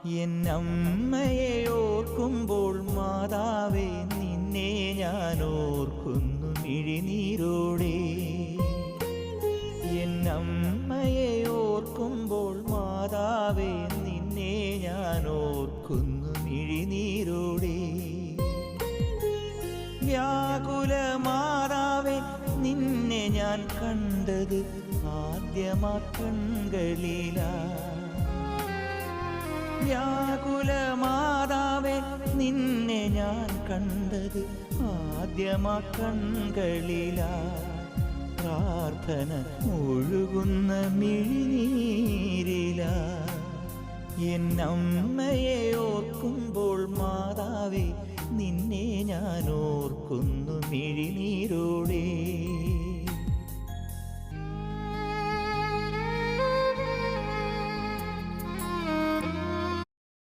എന്നമ്മയെ ഓർക്കുമ്പോൾ മാതാവേ നിന്നെ ഞാൻ ഓർക്കുന്നു മിഴിനീരോടെ. എന്നമ്മയെ ഓർക്കുമ്പോൾ മാതാവേ നിന്നെ ഞാൻ ഓർക്കുന്നു മിഴിനീരോടെ. വ്യാകുല മാതാവേ നിന്നെ ഞാൻ കണ്ടത് ആദ്യമാ കൺകളിലാ. വ്യാകുല മാതാവേ നിന്നെ ഞാൻ കണ്ടത് ആദ്യമാ കൺകളിലാ. പ്രാർത്ഥന ഒഴുകുന്ന മിഴിനീരിലാ. എന്നമ്മയെ ഓർക്കുമ്പോൾ മാതാവേ നിന്നെ ഞാൻ ഓർക്കുന്നു മിഴിനീരോടെ.